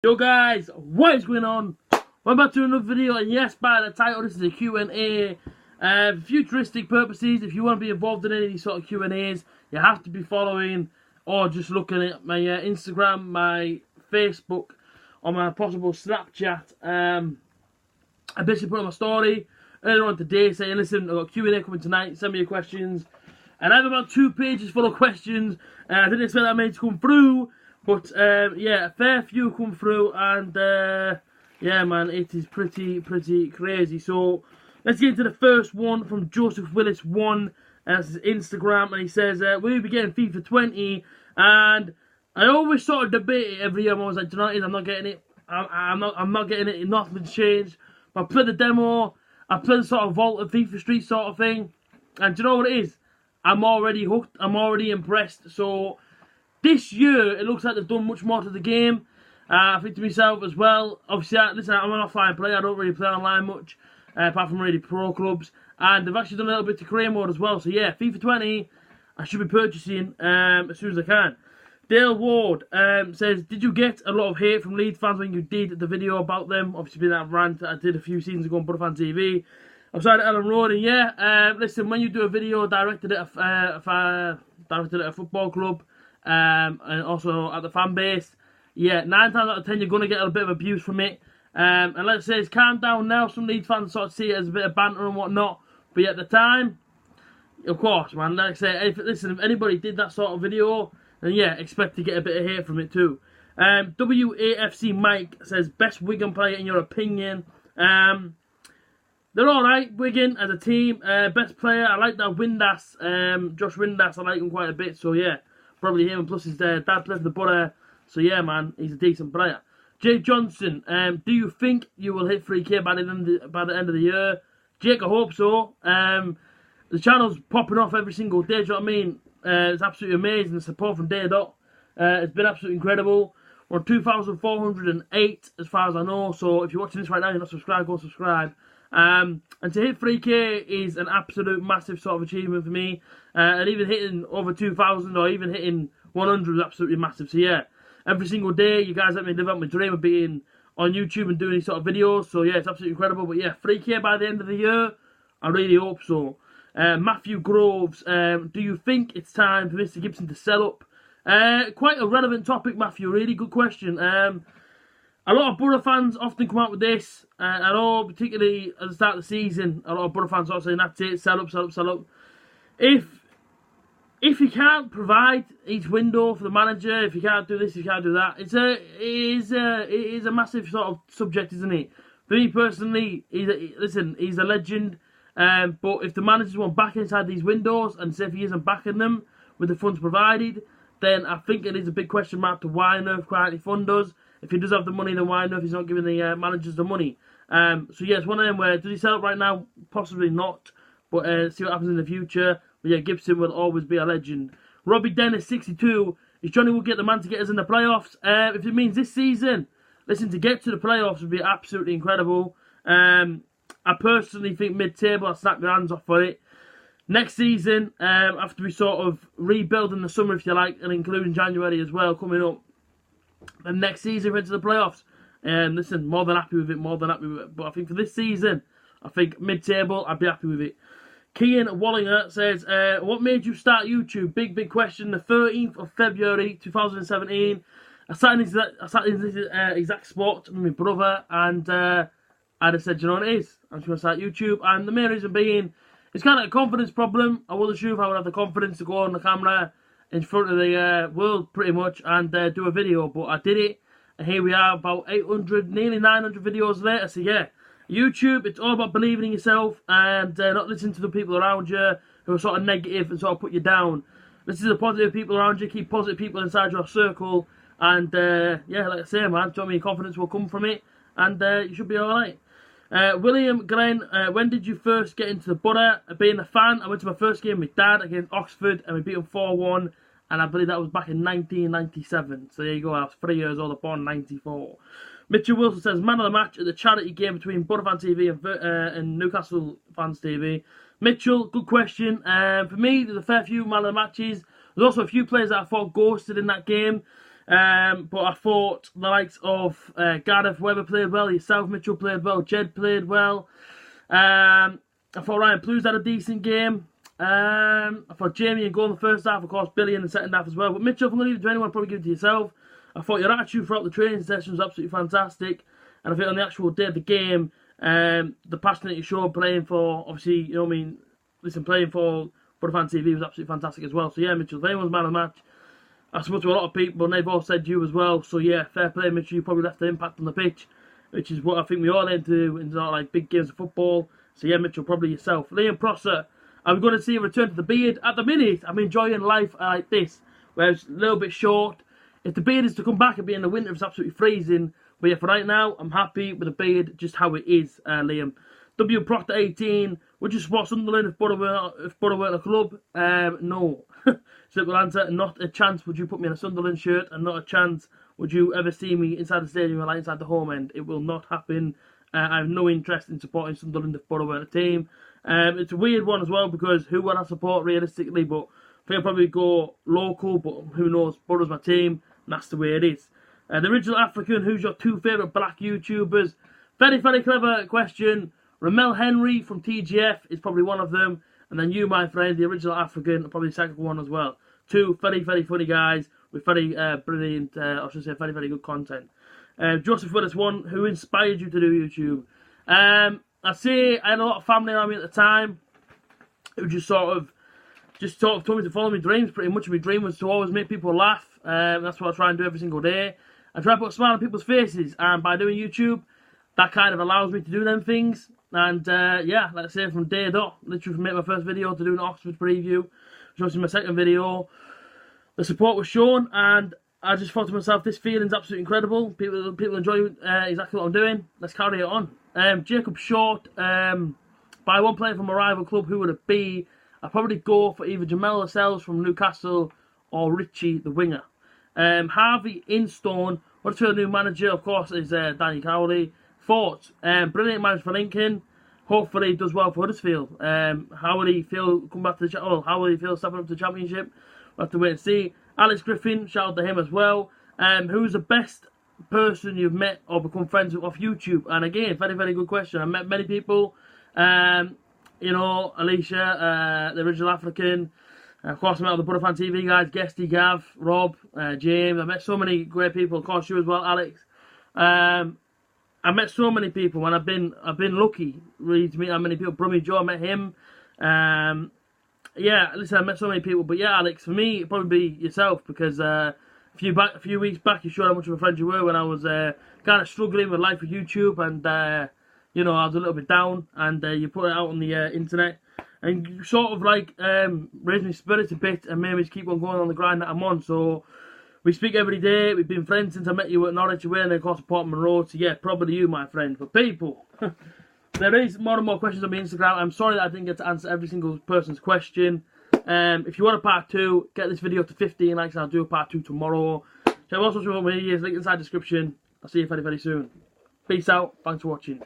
Yo guys, what is going on? Welcome back to another video, and yes, by the title, this is a Q&A. Futuristic purposes, if you want to be involved in any of these sort of Q&As, you have to be following or just looking at my Instagram, my Facebook, or my possible Snapchat. I basically put on my story earlier on today saying, listen, I've got Q&A coming tonight, send me your questions. And I have about 2 pages full of questions. I didn't expect that many to come through. But, yeah, a fair few come through, and, yeah, man, it is pretty crazy. So, let's get into the first one from Joseph Willis 1, that's his Instagram, and he says, will you be getting FIFA 20? And I always sort of debate it every year. I'm always like, do you know what it is? I'm not getting it. I'm not getting it. Nothing's changed. I played the demo. I played the sort of Vault of FIFA Street sort of thing. And do you know what it is? I'm already hooked. I'm already impressed. So, this year, it looks like they've done much more to the game. I think to myself as well, obviously, listen, I'm an offline player. I don't really play online much, apart from really pro clubs. And they've actually done a little bit to career mode as well. So yeah, FIFA 20, I should be purchasing as soon as I can. Dale Ward says, did you get a lot of hate from Leeds fans when you did the video about them? Obviously, been that rant that I did a few seasons ago on Butterfan TV. I'm sorry, Ellen Road, and yeah, listen, when you do a video directed at a football club, and also at the fan base, yeah, 9 times out of 10 you're going to get a bit of abuse from it, and let's say it's calmed down now. Some Leeds fans sort of see it as a bit of banter and whatnot, but at the time, of course, man, like I say, if anybody did that sort of video, then yeah, expect to get a bit of hate from it too. WAFC Mike says, best Wigan player in your opinion? They're alright, Wigan as a team. Best player, I like that Windass, Josh Windass, I like him quite a bit, so yeah. Probably him, and plus his dad plays for the Butter. So yeah, man, he's a decent player. Jay Johnson, do you think you will hit 3K by the end of the year? Jake, I hope so. The channel's popping off every single day, do you know what I mean? It's absolutely amazing, the support from day dot. It's been absolutely incredible. We're on 2,408 as far as I know, so if you're watching this right now, you're not subscribed, go subscribe. And to hit 3K is an absolute massive sort of achievement for me. And even hitting over 2,000 or even hitting 100 is absolutely massive. So yeah, every single day you guys let me live out my dream of being on YouTube and doing these sort of videos. So yeah, it's absolutely incredible. But yeah, 3K by the end of the year, I really hope so. Matthew Groves, do you think it's time for Mr. Gibson to sell up? Quite a relevant topic, Matthew. Really good question. A lot of Borough fans often come out with this. I know, particularly at the start of the season, a lot of Borough fans sort of saying, that's it, sell up, sell up, sell up. If you can't provide each window for the manager, if you can't do this, if you can't do that, it is a massive sort of subject, isn't it? For me personally, he's a legend. But if the managers want back inside these windows, and say if he isn't backing them with the funds provided, then I think it is a big question mark to why on earth quality fund does. If he does have the money, then why on earth he's not giving the managers the money? So yeah, it's one of them where, does he sell it right now? Possibly not. But see what happens in the future. But yeah, Gibson will always be a legend. Robbie Dennis, 62. Is Johnny will get the man to get us in the playoffs? If it means this season, listen, to get to the playoffs would be absolutely incredible. I personally think mid-table, I'll snap your hands off for it. Next season, after we sort of rebuild in the summer, if you like, and including January as well, coming up. And next season, we're into the playoffs. Listen, more than happy with it, But I think for this season, I think mid-table, I'd be happy with it. Kian Wallinger says, what made you start YouTube? Big question. The 13th of February 2017. I sat in this exact spot with my brother, and I just said, you know what it is? I'm just going to start YouTube. And the main reason being, it's kind of a confidence problem. I wasn't sure if I would have the confidence to go on the camera in front of the world, pretty much, and do a video. But I did it, and here we are, about 800, nearly 900 videos later. So yeah, YouTube, it's all about believing in yourself and not listening to the people around you who are sort of negative and sort of put you down. Listen to the positive people around you, keep positive people inside your circle, and yeah, like I say, man, tell me your confidence will come from it, and you should be alright. William Glenn, when did you first get into the Butter? Being a fan, I went to my first game with Dad against Oxford, and we beat them 4-1, and I believe that was back in 1997. So there you go, I was 3 years old, born in 94. Mitchell Wilson says, man of the match at the charity game between Butterfan TV and Newcastle Fans TV. Mitchell, good question. For me, there's a fair few man of the matches. There's also a few players that I thought ghosted in that game. But I thought the likes of Gareth Webber played well, yourself, Mitchell, played well, Jed played well. I thought Ryan Plews had a decent game. I thought Jamie and goal in the first half, of course, Billy in the second half as well. But Mitchell, if I'm going to leave it to anyone, I'll probably give it to yourself. I thought your attitude throughout the training session was absolutely fantastic. And I think on the actual day of the game, the passion that you showed playing for, obviously, you know what I mean, playing for Butterfan TV was absolutely fantastic as well. So yeah, Mitchell, if anyone's man of the match, I spoke to a lot of people and they've all said you as well. So yeah, fair play, Mitchell, you probably left an impact on the pitch, which is what I think we all aim to do in sort of like big games of football. So yeah, Mitchell, probably yourself. Liam Prosser, I'm going to see a return to the beard. At the minute, I'm enjoying life like this, where it's a little bit short. If the beard is to come back and be in the winter, it's absolutely freezing. But yeah, for right now, I'm happy with the beard just how it is, Liam. W Proctor 18, would you support Sunderland if Borough were a club? No. Simple answer, not a chance would you put me in a Sunderland shirt, and not a chance would you ever see me inside the stadium or like inside the home end. It will not happen. I have no interest in supporting Sunderland if Borough were a team. It's a weird one as well, because who would I support realistically? But I think I'll probably go local, but who knows? Borough's my team, and that's the way it is. The original African, who's your two favourite black YouTubers? Very, very clever question. Ramel Henry from TGF is probably one of them. And then you, my friend, the original African, probably the second one as well. Two very, very funny guys with very brilliant, I should say, very, very good content. Joseph Willis, one, who inspired you to do YouTube? I say I had a lot of family around me at the time who just sort of told me to follow my dreams. Pretty much my dream was to always make people laugh. That's what I try and do every single day. I try to put a smile on people's faces, and by doing YouTube, that kind of allows me to do them things. And yeah, like I say, from day dot, literally from my first video to doing an Oxford preview, which was my second video, the support was shown, and I just thought to myself, this feeling's absolutely incredible. People enjoy exactly what I'm doing. Let's carry it on. Jacob Short, by one player from a rival club, who would it be? I'd probably go for either Jamel Lascelles from Newcastle or Richie the winger. Harvey Instone, what's the new manager? Of course, is Danny Cowley. Thoughts? Brilliant manager for Lincoln. Hopefully, he does well for Huddersfield. How will he feel? Come back to the how will he feel stepping up to the Championship? We'll have to wait and see. Alex Griffin, shout out to him as well. Who's the best person you've met or become friends with off YouTube? And again, very, very good question. I met many people. You know, Alicia, the original African. Of course, I met all the Butterfan TV guys, Guesty, Gav, Rob, James. I met so many great people. Of course, you as well, Alex. I met so many people, and I've been lucky really to meet that many people. Brummy Joe, I met him. Yeah, listen, I met so many people. But yeah, Alex, for me, it'd probably be yourself, because a few weeks back, you showed how much of a friend you were when I was kind of struggling with life with YouTube, and you know, I was a little bit down, and you put it out on the internet, and you sort of like raised my spirits a bit, and made me keep on going on the grind that I'm on. So we speak every day. We've been friends since I met you at Norwich away, and then of course at Portman Road. So yeah, probably you, my friend. But people, there is more and more questions on my Instagram. I'm sorry that I didn't get to answer every single person's question. If you want a part 2, get this video to 15 likes, and I'll do a part 2 tomorrow. Check out my social media, link inside the description. I'll see you very, very soon. Peace out. Thanks for watching.